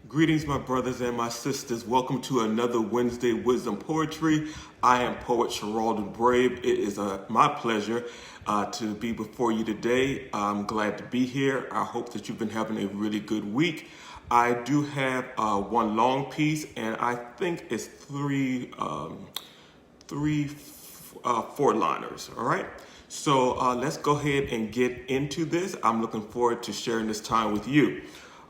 Greetings, my brothers and my sisters. Welcome to another Wednesday Wisdom Poetry. I am poet Sharaledon Brave. It is my pleasure to be before you today. I'm glad to be here. I hope that you've been having a really good week. I do have one long piece, and I think it's three four-liners. All right. So let's go ahead and get into this. I'm looking forward to sharing this time with you.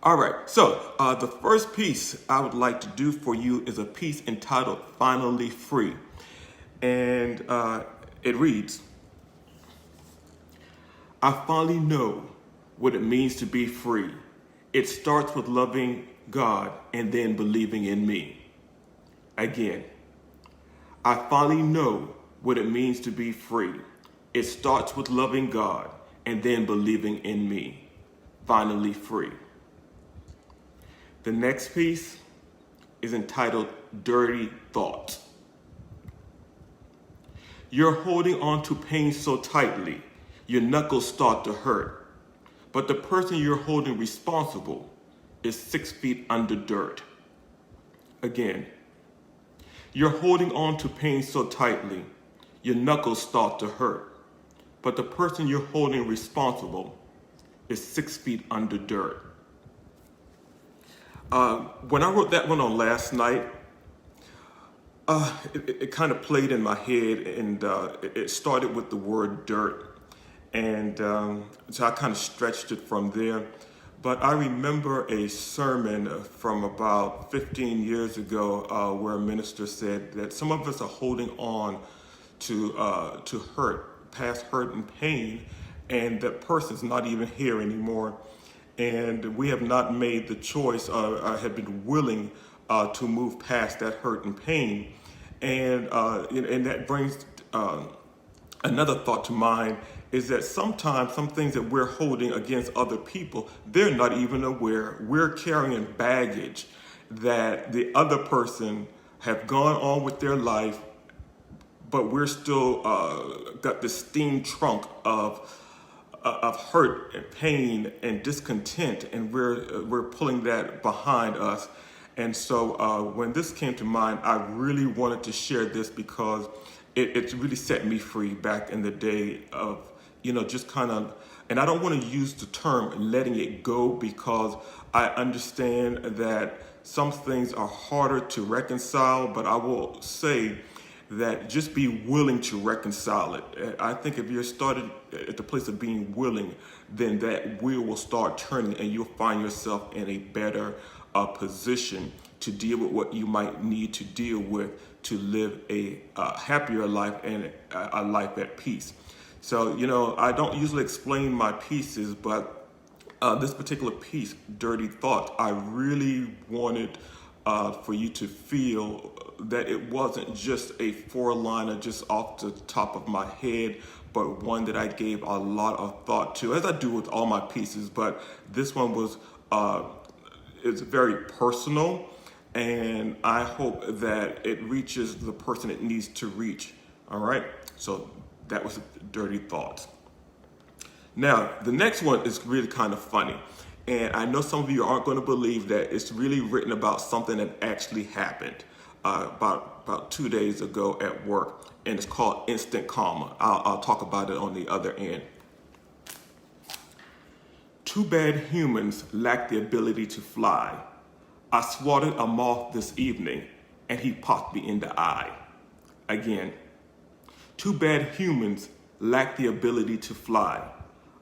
All right, so the first piece I would like to do for you is a piece entitled Finally Free. And it reads, I finally know what it means to be free. It starts with loving God and then believing in me. Again, I finally know what it means to be free. It starts with loving God and then believing in me. Finally free. The next piece is entitled Dirty Thoughts. You're holding on to pain so tightly, your knuckles start to hurt. But the person you're holding responsible is 6 feet under dirt. Again, you're holding on to pain so tightly, your knuckles start to hurt. But the person you're holding responsible is 6 feet under dirt. When I wrote that one on last night, it kind of played in my head, and it started with the word dirt, and so I kind of stretched it from there. But I remember a sermon from about 15 years ago where a minister said that some of us are holding on to hurt, past hurt and pain, and that person's not even here anymore. And we have not made the choice or have been willing to move past that hurt and pain. And that brings another thought to mind, is that sometimes some things that we're holding against other people, they're not even aware. We're carrying baggage that the other person have gone on with their life, but we're still got this steam trunk of hurt and pain and discontent, and we're pulling that behind us. And so when this came to mind, I really wanted to share this because it really set me free back in the day of, just kind of, and I don't want to use the term letting it go, because I understand that some things are harder to reconcile, but I will say that just be willing to reconcile it. I think if you're started at the place of being willing, then that wheel will start turning and you'll find yourself in a better position to deal with what you might need to deal with to live a happier life and a life at peace. So, I don't usually explain my pieces, but this particular piece, Dirty Thoughts, I really wanted for you to feel that it wasn't just a four-liner just off the top of my head, but one that I gave a lot of thought to, as I do with all my pieces. But this one was it's very personal, and I hope that it reaches the person it needs to reach. All right, so that was Dirty Thoughts. Now, the next one is really kind of funny. And I know some of you aren't going to believe that it's really written about something that actually happened about 2 days ago at work, and it's called Instant Karma. I'll talk about it on the other end. Too bad humans lack the ability to fly. I swatted a moth this evening, and he popped me in the eye. Again, too bad humans lack the ability to fly.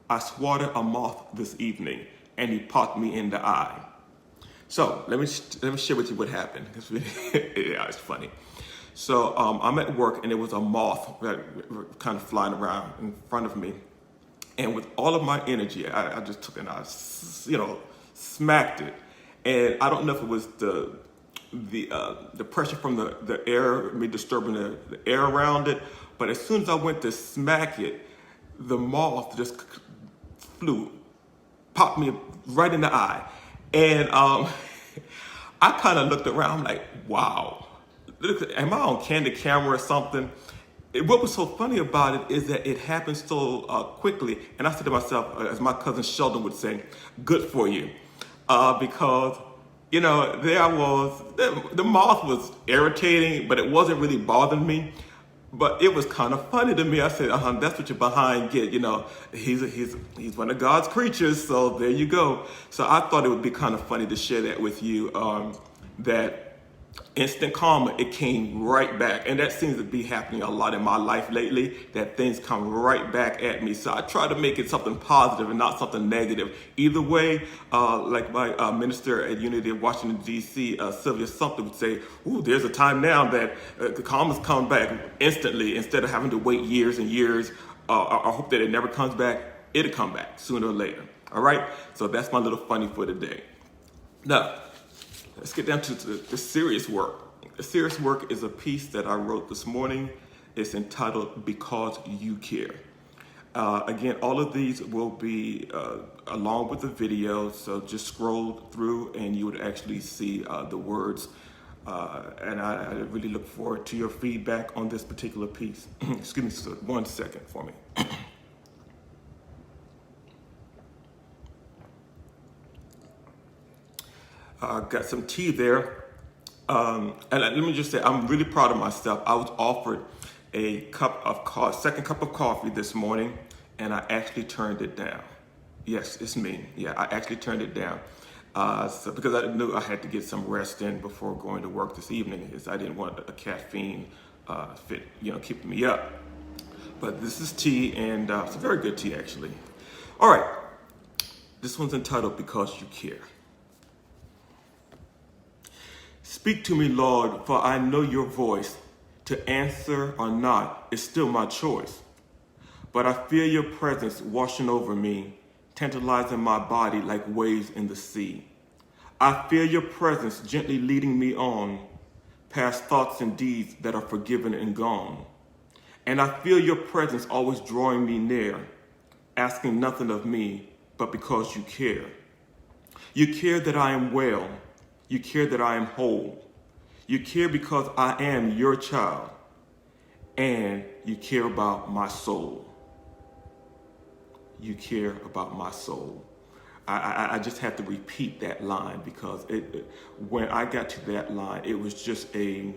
I swatted a moth this evening, and he popped me in the eye. So let me share with you what happened. Yeah, it's funny. So I'm at work, and there was a moth that kind of flying around in front of me, and with all of my energy, I just took it and I, smacked it. And I don't know if it was the pressure from the air, me disturbing the air around it, but as soon as I went to smack it, the moth just flew, popped me right in the eye. And I kind of looked around, I'm like, wow, am I on candid camera or something? What was so funny about it is that it happened so quickly. And I said to myself, as my cousin Sheldon would say, good for you. Because there I was. The moth was irritating, but it wasn't really bothering me. But it was kind of funny to me. I said, that's what your behind get. He's one of God's creatures, so there you go. So I thought it would be kind of funny to share that with you, that instant karma, it came right back. And that seems to be happening a lot in my life lately, that things come right back at me. So I try to make it something positive and not something negative. Either way, like my minister at Unity of Washington, D.C., Sylvia Sumter would say, ooh, there's a time now that the karma's come back instantly instead of having to wait years and years. I hope that it never comes back. It'll come back sooner or later. All right? So that's my little funny for today. Now, let's get down to the serious work. The serious work is a piece that I wrote this morning. It's entitled Because You Care. Again, all of these will be along with the video, so just scroll through and you would actually see the words. And I really look forward to your feedback on this particular piece. Excuse me 1 second for me. Got some tea there. And let me just say, I'm really proud of myself. I was offered a second cup of coffee this morning, and I actually turned it down. Yes, it's me. Yeah, I actually turned it down. Because I knew I had to get some rest in before going to work this evening, because I didn't want a caffeine fit, keeping me up. But this is tea, and it's a very good tea, actually. All right, this one's entitled Because You Care. Speak to me, Lord, for I know your voice. To answer or not is still my choice. But I feel your presence washing over me, tantalizing my body like waves in the sea. I feel your presence gently leading me on, past thoughts and deeds that are forgiven and gone. And I feel your presence always drawing me near, asking nothing of me, but because you care. You care that I am well. You care that I am whole. You care because I am your child. And you care about my soul. You care about my soul. I just have to repeat that line because when I got to that line, it was just there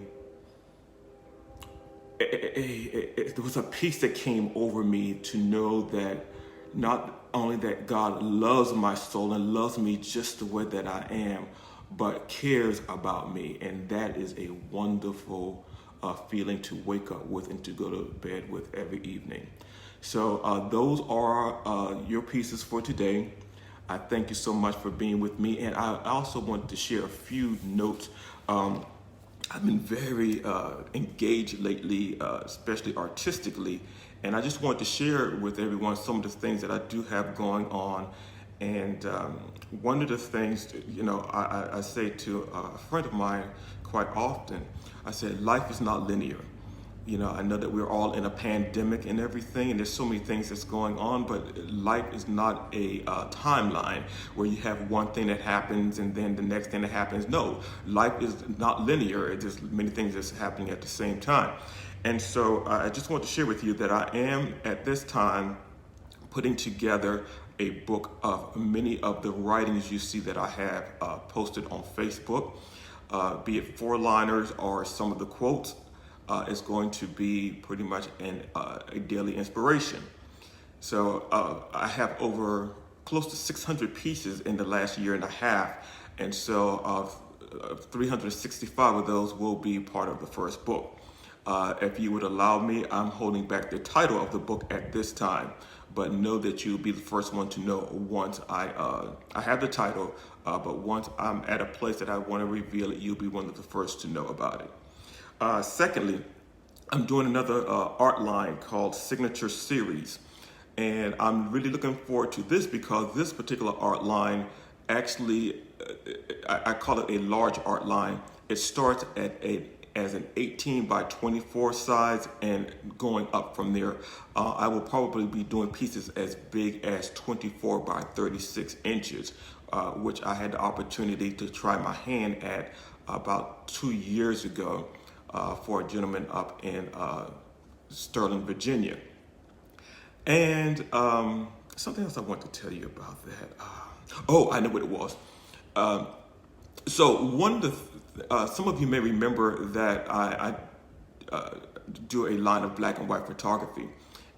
was a peace that came over me to know that not only that God loves my soul and loves me just the way that I am, but cares about me. And that is a wonderful feeling to wake up with and to go to bed with every evening. So those are your pieces for today. I thank you so much for being with me. And I also want to share a few notes. I've been very engaged lately, especially artistically. And I just want to share with everyone some of the things that I do have going on. And one of the things, I say to a friend of mine quite often, I said, life is not linear. I know that we're all in a pandemic and everything, and there's so many things that's going on, but life is not a timeline where you have one thing that happens and then the next thing that happens. No, life is not linear. It's just many things that's happening at the same time. And so I just want to share with you that I am at this time putting together a book of many of the writings you see that I have posted on Facebook, be it four-liners or some of the quotes. Is going to be pretty much a daily inspiration. So I have over close to 600 pieces in the last year and a half, and so 365 of those will be part of the first book. If you would allow me, I'm holding back the title of the book at this time, but know that you'll be the first one to know once I have the title, but once I'm at a place that I want to reveal it, you'll be one of the first to know about it. Secondly, I'm doing another art line called Signature Series. And I'm really looking forward to this because this particular art line actually, I call it a large art line. It starts as an 18 by 24 size and going up from there. I will probably be doing pieces as big as 24 by 36 inches, which I had the opportunity to try my hand at about 2 years ago. For a gentleman up in Sterling, Virginia. And something else I want to tell you about that. I know what it was. So one of some of you may remember that I do a line of black and white photography.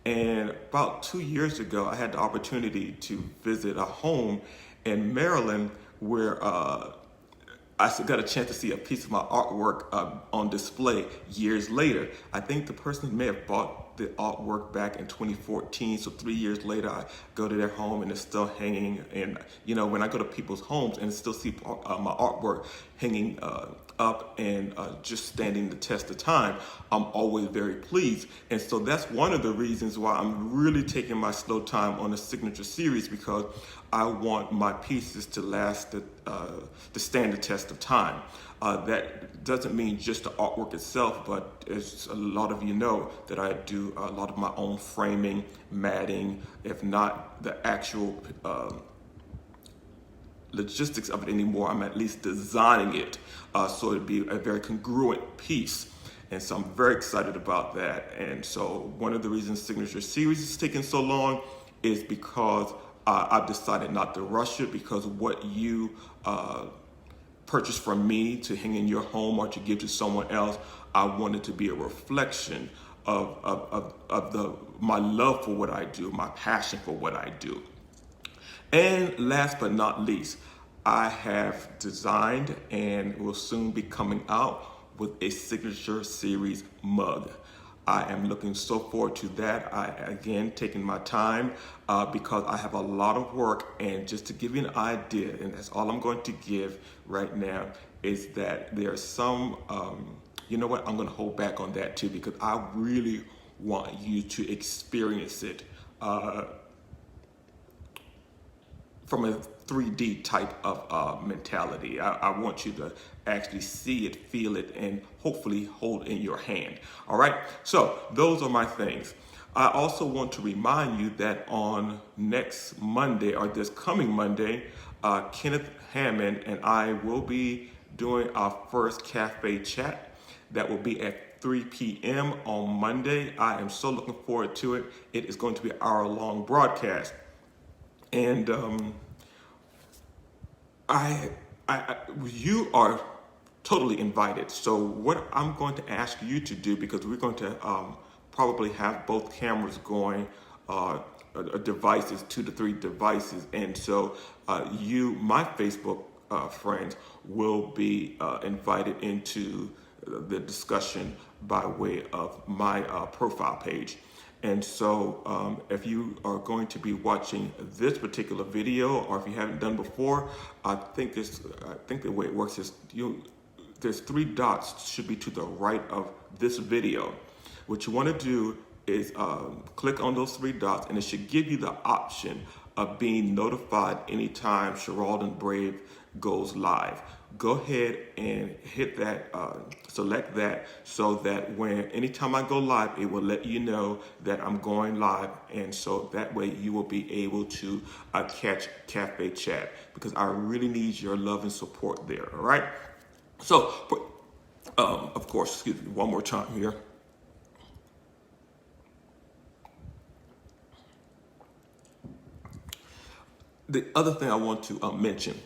And about 2 years ago, I had the opportunity to visit a home in Maryland where got a chance to see a piece of my artwork on display years later. I think the person may have bought the artwork back in 2014. So 3 years later, I go to their home and it's still hanging. And when I go to people's homes and still see my artwork hanging up and just standing the test of time, I'm always very pleased. And so that's one of the reasons why I'm really taking my slow time on the signature series, because I want my pieces to last to stand the test of time. That doesn't mean just the artwork itself, but as a lot of you know, that I do a lot of my own framing, matting, if not the actual logistics of it anymore, I'm at least designing it so it'd be a very congruent piece. And so I'm very excited about that. And so one of the reasons Signature Series is taking so long is because I've decided not to rush it, because what you purchase from me to hang in your home or to give to someone else, I want it to be a reflection of my love for what I do, my passion for what I do. And last but not least, I have designed and will soon be coming out with a Signature Series mug. I am looking so forward to that. Again, taking my time because I have a lot of work. And just to give you an idea, and that's all I'm going to give right now, is that there's some, you know what, I'm going to hold back on that too, because I really want you to experience it from a 3D type of mentality. I want you to actually see it, feel it, and hopefully hold in your hand. All right, so those are my things. I also want to remind you that on next Monday, or this coming Monday, Kenneth Hammond and I will be doing our first cafe chat. That will be at 3 p.m. on Monday. I am so looking forward to it. It is going to be an hour-long broadcast. And you are totally invited. So what I'm going to ask you to do, because we're going to probably have both cameras going, devices, 2 to 3 devices, and so my Facebook friends will be invited into the discussion by way of my profile page. And so if you are going to be watching this particular video, or if you haven't done before, I think the way it works is there's 3 dots should be to the right of this video. What you want to do is click on those 3 dots, and it should give you the option of being notified anytime Sharaledon Brave goes live. Go ahead and hit that, select that, so that anytime I go live, it will let you know that I'm going live. And so that way you will be able to catch Cafe Chat, because I really need your love and support there, all right? So, of course, excuse me, one more time here. The other thing I want to mention,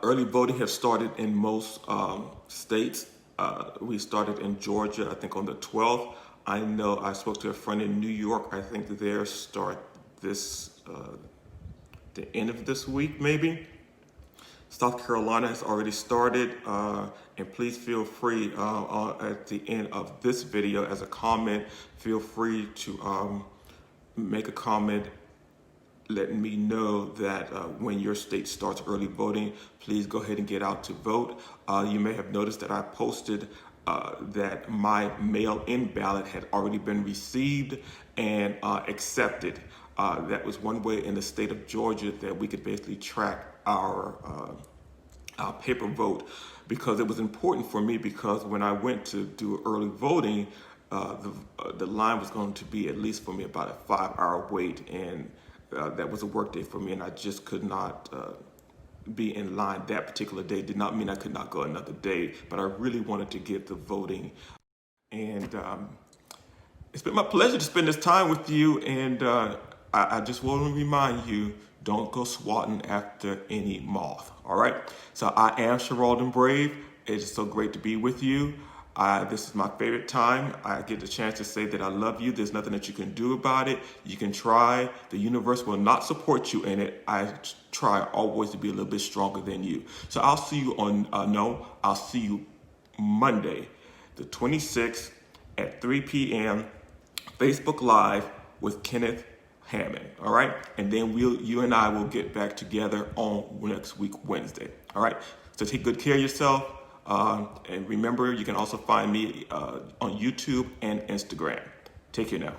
early voting has started in most states. We started in Georgia, I think on the 12th. I know I spoke to a friend in New York. I think theirs start the end of this week, maybe. South Carolina has already started, and please feel free at the end of this video as a comment, feel free to make a comment letting me know that when your state starts early voting, please go ahead and get out to vote. You may have noticed that I posted that my mail-in ballot had already been received and accepted. That was one way in the state of Georgia that we could basically track our paper vote, because it was important for me, because when I went to do early voting, the line was going to be, at least for me, about a 5-hour wait, and that was a work day for me, and I just could not be in line that particular day. Did not mean I could not go another day, but I really wanted to get the voting. And it's been my pleasure to spend this time with you, and I just want to remind you Don't go swatting after any moth. All right. So I am Sharaledon Brave. It is so great to be with you. This is my favorite time. I get the chance to say that I love you. There's nothing that you can do about it. You can try. The universe will not support you in it. I try always to be a little bit stronger than you. So I'll see you on, I'll see you Monday, the 26th at 3 p.m. Facebook Live with Kenneth Hammond. All right. And then you and I will get back together on next week, Wednesday. All right. So take good care of yourself. And remember, you can also find me on YouTube and Instagram. Take care now.